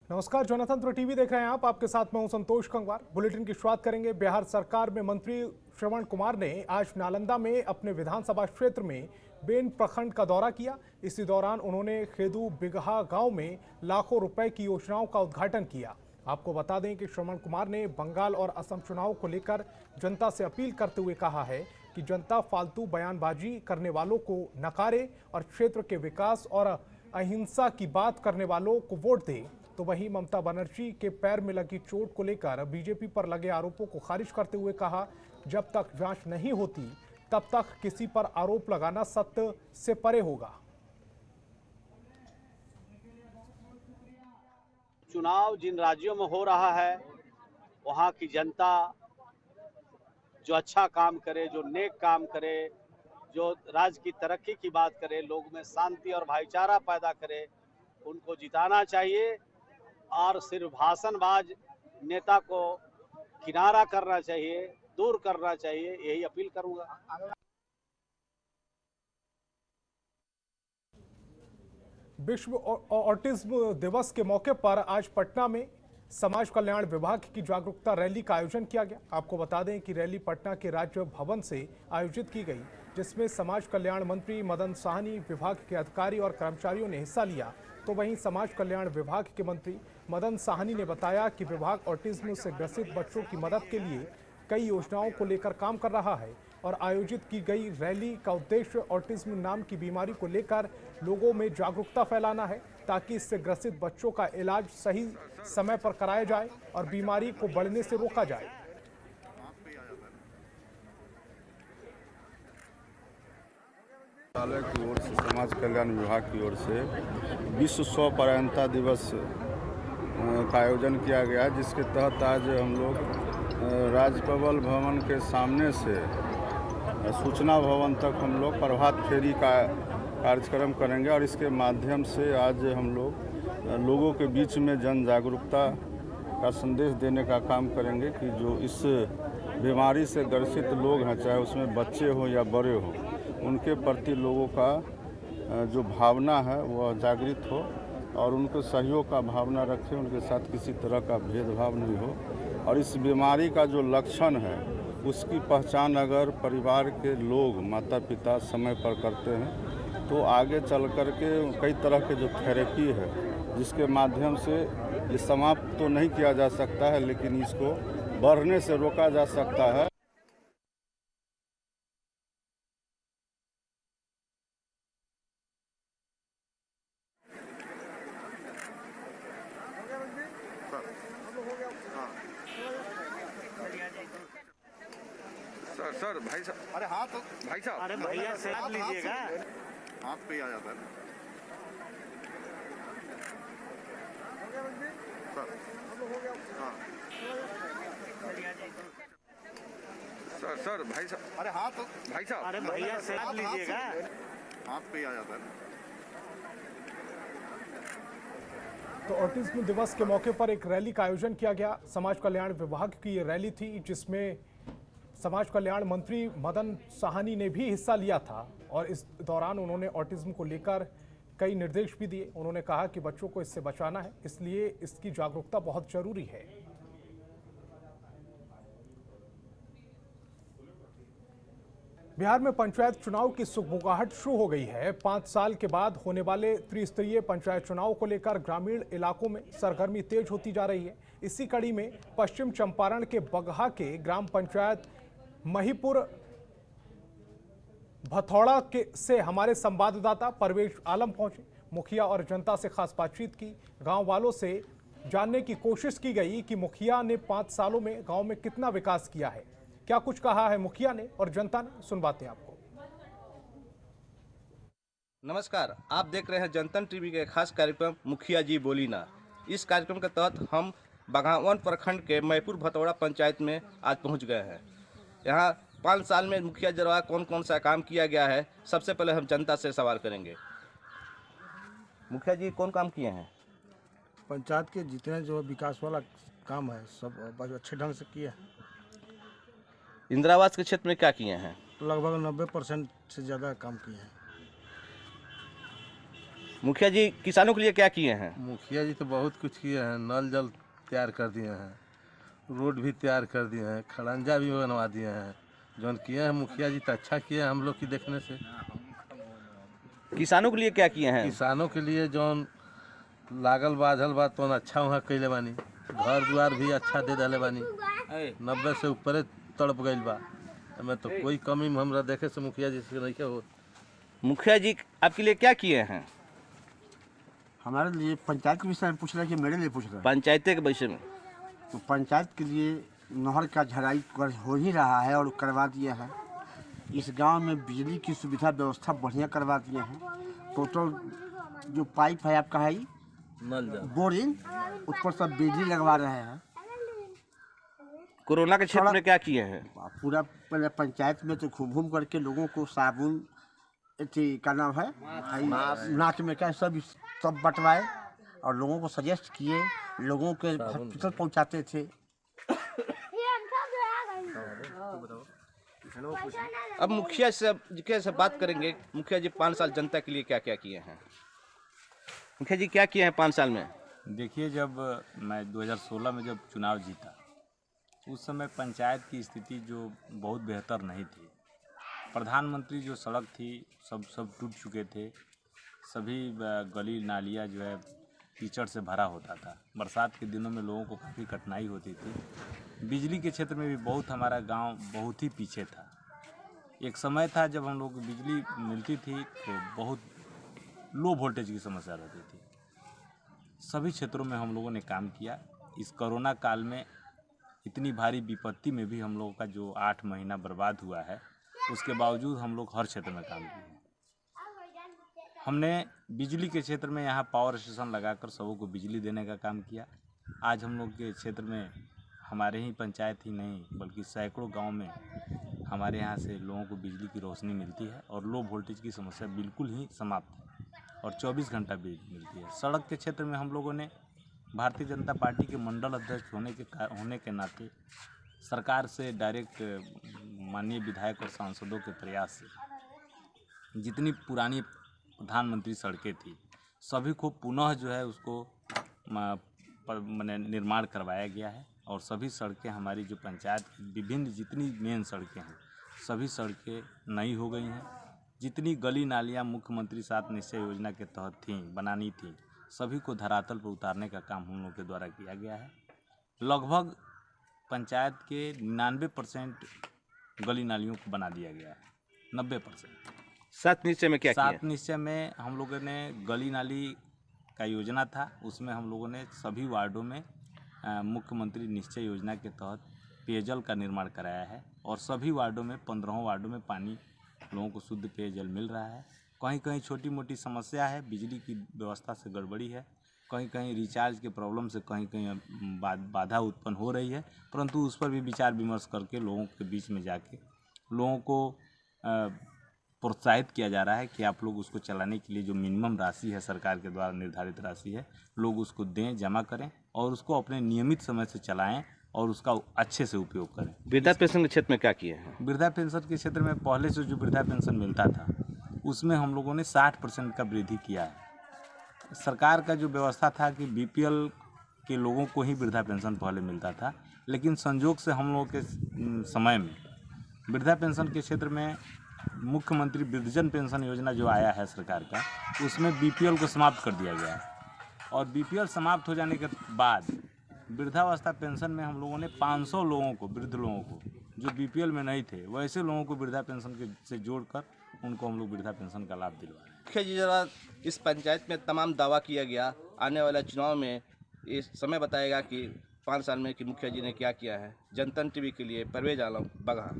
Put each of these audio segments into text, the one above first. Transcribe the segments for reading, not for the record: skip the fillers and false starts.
नमस्कार, जनतंत्र टीवी देख रहे हैं आप। आपके साथ मैं हूं संतोष कंगवार। बुलेटिन की शुरुआत करेंगे। बिहार सरकार में मंत्री श्रवण कुमार ने आज नालंदा में अपने विधानसभा क्षेत्र में बेन प्रखंड का दौरा किया। इसी दौरान उन्होंने खेदू बिगहा गांव में लाखों रुपए की योजनाओं का उद्घाटन किया। आपको बता दें कि श्रवण कुमार ने बंगाल और असम चुनाव को लेकर जनता से अपील करते हुए कहा है कि जनता फालतू बयानबाजी करने वालों को नकारे और क्षेत्र के विकास और अहिंसा की बात करने वालों को वोट दे। तो वहीं ममता बनर्जी के पैर में लगी चोट को लेकर बीजेपी पर लगे आरोपों को खारिज करते हुए कहा, जब तक जांच नहीं होती तब तक किसी पर आरोप लगाना सत्य से परे होगा। चुनाव जिन राज्यों में हो रहा है वहां की जनता जो अच्छा काम करे, जो नेक काम करे, जो राज्य की तरक्की की बात करे, लोग में शांति और भाईचारा पैदा करे, उनको जिताना चाहिए और सिर्फ भाषणबाज नेता को किनारा करना चाहिए, दूर करना चाहिए, यही अपील करूंगा। विश्व ऑटिज्म दिवस के मौके पर आज पटना में समाज कल्याण विभाग की जागरूकता रैली का आयोजन किया गया। आपको बता दें कि रैली पटना के राज्य भवन से आयोजित की गई, जिसमें समाज कल्याण मंत्री मदन साहनी, विभाग के अधिकारी और कर्मचारियों ने हिस्सा लिया। तो वहीं समाज कल्याण विभाग के मंत्री मदन साहनी ने बताया कि विभाग ऑटिज्म से ग्रसित बच्चों की मदद के लिए कई योजनाओं को लेकर काम कर रहा है और आयोजित की गई रैली का उद्देश्य ऑटिज्म नाम की बीमारी को लेकर लोगों में जागरूकता फैलाना है, ताकि इससे ग्रसित बच्चों का इलाज सही समय पर कराया जाए और बीमारी को बढ़ने से रोका जाए। मंत्रालय की ओर से, समाज कल्याण विभाग की ओर से विश्व स्वपरायणता दिवस का आयोजन किया गया, जिसके तहत आज हम लोग राजभवन भवन के सामने से सूचना भवन तक हम लोग प्रभात फेरी का कार्यक्रम करेंगे और इसके माध्यम से आज हम लोग लोगों के बीच में जन जागरूकता का संदेश देने का काम करेंगे कि जो इस बीमारी से ग्रसित लोग हैं, चाहे उसमें बच्चे हों या बड़े हों, उनके प्रति लोगों का जो भावना है वह जागृत हो और उनको सहयोग का भावना रखें, उनके साथ किसी तरह का भेदभाव नहीं हो। और इस बीमारी का जो लक्षण है उसकी पहचान अगर परिवार के लोग, माता पिता समय पर करते हैं तो आगे चल कर के कई तरह के जो थेरेपी है, जिसके माध्यम से ये समाप्त तो नहीं किया जा सकता है, लेकिन इसको बढ़ने से रोका जा सकता है। सर भाई साहब, अरे हाँ तो भाई साहब, अरे भैया से हाथ लीजिएगा, हाथ पे ही आ जाता है सर। सर भाई साहब, अरे हाँ तो भाई साहब, अरे भैया से हाथ लीजिएगा, हाथ पे ही आ जाता है। तो ऑटिज्म दिवस के मौके पर एक रैली का आयोजन किया गया। समाज कल्याण विभाग की ये रैली थी, जिसमें समाज कल्याण मंत्री मदन साहनी ने भी हिस्सा लिया था और इस दौरान उन्होंने ऑटिज्म को लेकर कई निर्देश भी दिए। उन्होंने कहा कि बच्चों को इससे बचाना है, इसलिए इसकी जागरूकता बहुत जरूरी है। बिहार में पंचायत चुनाव की सुगबुगाहट शुरू हो गई है। 5 साल के बाद होने वाले त्रिस्तरीय पंचायत चुनाव को लेकर ग्रामीण इलाकों में सरगर्मी तेज होती जा रही है। इसी कड़ी में पश्चिम चंपारण के बगहा के ग्राम पंचायत महीपुर भथौड़ा के से हमारे संवाददाता परवेश आलम पहुंचे। मुखिया और जनता से खास बातचीत की। गांव वालों से जानने की कोशिश की गई कि मुखिया ने 5 सालों में गांव में कितना विकास किया है, क्या कुछ कहा है मुखिया ने और जनता ने। सुनवाते हैं आपको। नमस्कार, आप देख रहे हैं जनतन टीवी के खास कार्यक्रम मुखिया जी बोली ना। इस कार्यक्रम के तहत हम बघावन प्रखंड के महीपुर भथौड़ा पंचायत में आज पहुंच गए हैं। यहाँ 5 साल में मुखिया द्वारा कौन कौन सा काम किया गया है, सबसे पहले हम जनता से सवाल करेंगे। मुखिया जी, कौन काम किए हैं? पंचायत के जितने जो विकास वाला काम है सब अच्छे ढंग से किए हैं। इंदिरा आवास के क्षेत्र में क्या किए हैं? लगभग 90% से ज़्यादा काम किए हैं। मुखिया जी किसानों के लिए क्या किए हैं? मुखिया जी तो बहुत कुछ किए हैं। नल जल तैयार कर दिए हैं, रोड भी तैयार कर दिए हैं, खड़ंजा भी बनवा दिए हैं। जो किए हैं मुखिया जी तो अच्छा किए हैं हम लोग की देखने से। किसानों के लिए क्या किए हैं? किसानों के लिए जौन लागल बाझल बा तो अच्छा वहाँ कैले बानी, घर द्वार भी अच्छा दे दिले बानी। 90 से ऊपर तड़प गई बा, हमें तो कोई कमी हमरा देखे से मुखिया जी से नहीं हो। मुखिया जी आपके लिए क्या किए हैं? हमारे लिए पंचायत के विषय में पूछ रहे हैं कि मेरे लिए पूछ रहे हैं? पंचायतें के विषय में। तो पंचायत के लिए नहर का झड़ाई हो ही रहा है और करवा दिया है। इस गांव में बिजली की सुविधा व्यवस्था बढ़िया करवा दिए हैं। टोटल जो पाइप है आपका है नल जल बोरिंग, उस पर सब बिजली लगवा रहे हैं। कोरोना के क्षेत्र में क्या किए हैं? पूरा पहले पंचायत में तो घूम घूम करके लोगों को साबुन का नाम है नाक में क्या सब बंटवाए और लोगों को सजेस्ट किए, लोगों के हॉस्पिटल पहुंचाते थे। अब मुखिया से बात करेंगे। मुखिया जी 5 साल जनता के लिए क्या क्या किए हैं? मुखिया जी क्या किए हैं 5 साल में? देखिए, जब मैं 2016 में जब चुनाव जीता उस समय पंचायत की स्थिति जो बहुत बेहतर नहीं थी। प्रधानमंत्री जो सड़क थी सब टूट चुके थे। सभी गली नालियाँ जो है कीचड़ से भरा होता था। बरसात के दिनों में लोगों को काफ़ी कठिनाई होती थी। बिजली के क्षेत्र में भी बहुत हमारा गांव बहुत ही पीछे था। एक समय था जब हम लोग को बिजली मिलती थी तो बहुत लो वोल्टेज की समस्या रहती थी। सभी क्षेत्रों में हम लोगों ने काम किया। इस कोरोना काल में इतनी भारी विपत्ति में भी हम लोगों का जो 8 महीना बर्बाद हुआ है, उसके बावजूद हम लोग हर क्षेत्र में काम किए। हमने बिजली के क्षेत्र में यहाँ पावर स्टेशन लगाकर सबों को बिजली देने का काम किया। आज हम लोग के क्षेत्र में हमारे ही पंचायत ही नहीं बल्कि सैकड़ों गांव में हमारे यहाँ से लोगों को बिजली की रोशनी मिलती है और लो वोल्टेज की समस्या बिल्कुल ही समाप्त है और 24 घंटा बिजली मिलती है। सड़क के क्षेत्र में हम लोगों ने भारतीय जनता पार्टी के मंडल अध्यक्ष होने के नाते सरकार से डायरेक्ट माननीय विधायक और सांसदों के प्रयास से जितनी पुरानी प्रधानमंत्री सड़कें थी सभी को पुनः जो है उसको निर्माण करवाया गया है और सभी सड़कें हमारी जो पंचायत की विभिन्न जितनी मेन सड़कें हैं सभी सड़कें नई हो गई हैं। जितनी गली नालियाँ मुख्यमंत्री 7 निश्चय योजना के तहत थी बनानी थी सभी को धरातल पर उतारने का काम हम लोग के द्वारा किया गया है। लगभग पंचायत के 99% गली नालियों को बना दिया गया है। 90%। 7 निश्चय में क्या किया? 7 निश्चय में हम लोगों ने गली नाली का योजना था, उसमें हम लोगों ने सभी वार्डों में मुख्यमंत्री निश्चय योजना के तहत पेयजल का निर्माण कराया है और सभी वार्डों में 15 वार्डों में पानी लोगों को शुद्ध पेयजल मिल रहा है। कहीं कहीं छोटी मोटी समस्या है, बिजली की व्यवस्था से गड़बड़ी है, कहीं कहीं रिचार्ज के प्रॉब्लम से कहीं कहीं बाधा उत्पन्न हो रही है, परंतु उस पर भी विचार विमर्श करके लोगों के बीच में जाके लोगों को प्रोत्साहित किया जा रहा है कि आप लोग उसको चलाने के लिए जो मिनिमम राशि है सरकार के द्वारा निर्धारित राशि है लोग उसको दें, जमा करें और उसको अपने नियमित समय से चलाएं और उसका अच्छे से उपयोग करें। वृद्धा पेंशन के क्षेत्र में क्या किए हैं? वृद्धा पेंशन के क्षेत्र में पहले से जो वृद्धा पेंशन मिलता था उसमें हम लोगों ने 60% का वृद्धि किया है। सरकार का जो व्यवस्था था कि बीपीएल के लोगों को ही वृद्धा पेंशन पहले मिलता था, लेकिन संजोग से हम लोगों के समय में वृद्धा पेंशन के क्षेत्र में मुख्यमंत्री वृद्धजन पेंशन योजना जो आया है सरकार का, उसमें बीपीएल को समाप्त कर दिया गया है और बीपीएल समाप्त हो जाने के बाद वृद्धावस्था पेंशन में हम लोगों ने 500 लोगों को, वृद्ध लोगों को जो बीपीएल में नहीं थे वैसे लोगों को वृद्धा पेंशन से जोड़कर उनको हम लोग वृद्धा पेंशन का लाभ दिलवा रहे हैं। मुखिया जी जरा इस पंचायत में तमाम दावा किया गया, आने वाला चुनाव में इस समय बताएगा कि 5 साल में कि मुखिया जी ने क्या किया है। जनतन टीवी के लिए परवेज आलम, बगहा।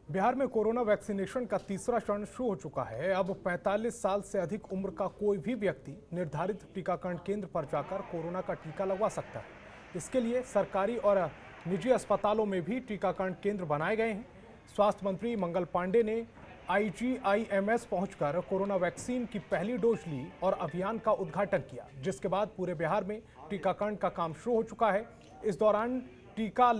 बिहार में कोरोना वैक्सीनेशन का तीसरा चरण शुरू हो चुका है। अब 45 साल से अधिक उम्र का कोई भी व्यक्ति निर्धारित टीकाकरण केंद्र पर जाकर कोरोना का टीका लगवा सकता है। इसके लिए सरकारी और निजी अस्पतालों में भी टीकाकरण केंद्र बनाए गए हैं। स्वास्थ्य मंत्री मंगल पांडे ने IGIMS पहुंचकर कोरोना वैक्सीन की पहली डोज ली और अभियान का उद्घाटन किया, जिसके बाद पूरे बिहार में टीकाकरण का काम शुरू हो चुका है। इस दौरान टीका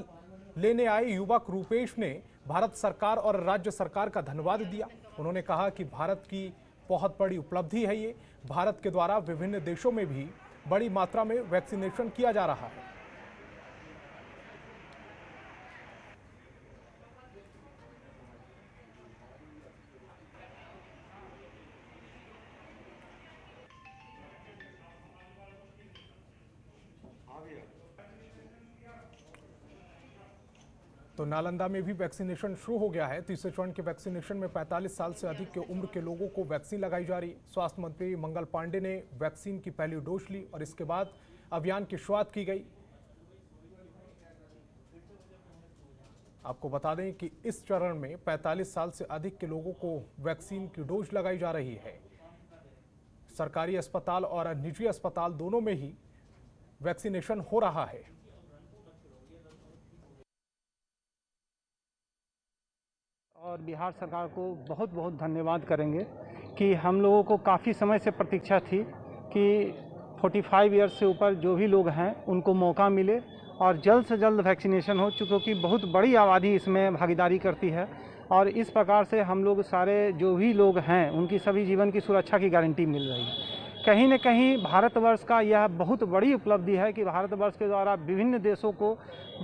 लेने आए युवक रूपेश ने भारत सरकार और राज्य सरकार का धन्यवाद दिया। उन्होंने कहा कि भारत की बहुत बड़ी उपलब्धि है ये। भारत के द्वारा विभिन्न देशों में भी बड़ी मात्रा में वैक्सीनेशन किया जा रहा है। तो नालंदा में भी वैक्सीनेशन शुरू हो गया है। तीसरे चरण के वैक्सीनेशन में 45 साल से अधिक के उम्र के लोगों को वैक्सीन लगाई जा रही है। स्वास्थ्य मंत्री मंगल पांडे ने वैक्सीन की पहली डोज ली और इसके बाद अभियान की शुरुआत की गई। आपको बता दें कि इस चरण में 45 साल से अधिक के लोगों को वैक्सीन की डोज लगाई जा रही है। सरकारी अस्पताल और निजी अस्पताल दोनों में ही वैक्सीनेशन हो रहा है। और बिहार सरकार को बहुत बहुत धन्यवाद करेंगे कि हम लोगों को काफ़ी समय से प्रतीक्षा थी कि 45 ईयर्स से ऊपर जो भी लोग हैं उनको मौका मिले और जल्द से जल्द वैक्सीनेशन हो, क्योंकि बहुत बड़ी आबादी इसमें भागीदारी करती है और इस प्रकार से हम लोग सारे जो भी लोग हैं उनकी सभी जीवन की सुरक्षा की गारंटी मिल रही है। कहीं न कहीं भारतवर्ष का यह बहुत बड़ी उपलब्धि है कि भारतवर्ष के द्वारा विभिन्न देशों को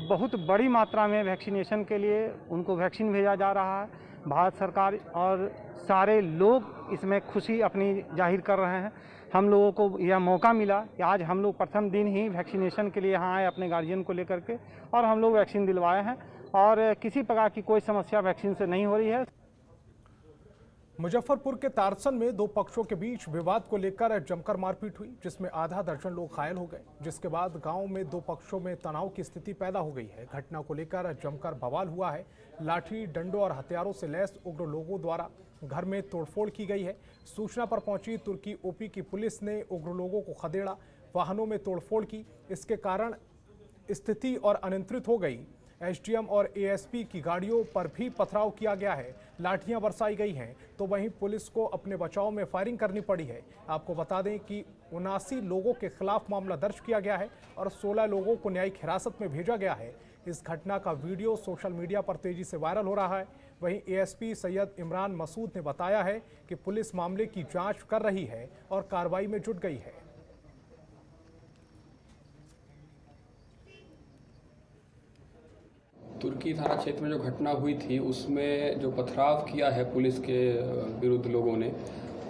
बहुत बड़ी मात्रा में वैक्सीनेशन के लिए उनको वैक्सीन भेजा जा रहा है। भारत सरकार और सारे लोग इसमें खुशी अपनी जाहिर कर रहे हैं। हम लोगों को यह मौका मिला कि आज हम लोग प्रथम दिन ही वैक्सीनेशन के लिए यहाँ आए अपने गार्जियन को लेकर के और हम लोग वैक्सीन दिलवाए हैं और किसी प्रकार की कोई समस्या वैक्सीन से नहीं हो रही है। मुजफ्फरपुर के तारसन में दो पक्षों के बीच विवाद को लेकर जमकर मारपीट हुई, जिसमें आधा दर्जन लोग घायल हो गए, जिसके बाद गांव में दो पक्षों में तनाव की स्थिति पैदा हो गई है। घटना को लेकर जमकर बवाल हुआ है। लाठी डंडों और हथियारों से लैस उग्र लोगों द्वारा घर में तोड़फोड़ की गई है। सूचना पर पहुंची तुर्की ओपी की पुलिस ने उग्र लोगों को खदेड़ा, वाहनों में तोड़फोड़ की। इसके कारण स्थिति और अनियंत्रित हो गई। एसडीएम और एएसपी की गाड़ियों पर भी पथराव किया गया है, लाठियां बरसाई गई हैं, तो वहीं पुलिस को अपने बचाव में फायरिंग करनी पड़ी है। आपको बता दें कि 79 लोगों के खिलाफ मामला दर्ज किया गया है और 16 लोगों को न्यायिक हिरासत में भेजा गया है। इस घटना का वीडियो सोशल मीडिया पर तेजी से वायरल हो रहा है। वहीं एएसपी सैयद इमरान मसूद ने बताया है कि पुलिस मामले की जांच कर रही है और कार्रवाई में जुट गई है। तुर्की थाना क्षेत्र में जो घटना हुई थी उसमें जो पथराव किया है पुलिस के विरुद्ध लोगों ने,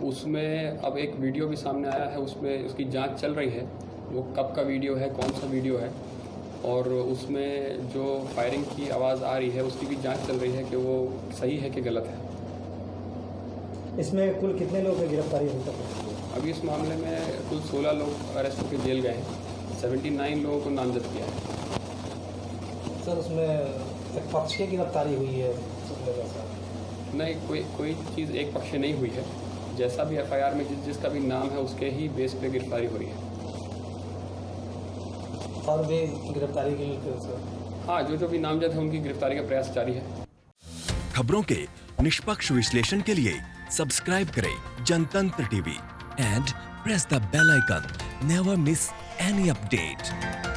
उसमें अब एक वीडियो भी सामने आया है। उसमें उसकी जांच चल रही है, वो कब का वीडियो है, कौन सा वीडियो है, और उसमें जो फायरिंग की आवाज़ आ रही है उसकी भी जांच चल रही है कि वो सही है कि गलत है। इसमें कुल कितने लोगों की गिरफ्तारी हुई है? अभी इस मामले में कुल 16 लोग अरेस्ट होकर जेल गए हैं, 79 लोगों को नामजद किया है। सर उसमें एक पक्ष की गिरफ्तारी हुई है? नहीं, कोई चीज़ एक पक्ष नहीं हुई है। जैसा भी एफआईआर में जिसका भी नाम है उसके ही बेस पे गिरफ्तारी हो रही है। और भी गिरफ्तारी के लिए सर? हाँ, जो भी नामजद है उनकी गिरफ्तारी का प्रयास जारी है। खबरों के निष्पक्ष विश्लेषण के लिए सब्सक्राइब करें Jantantra TV and press the bell icon. Never miss any update.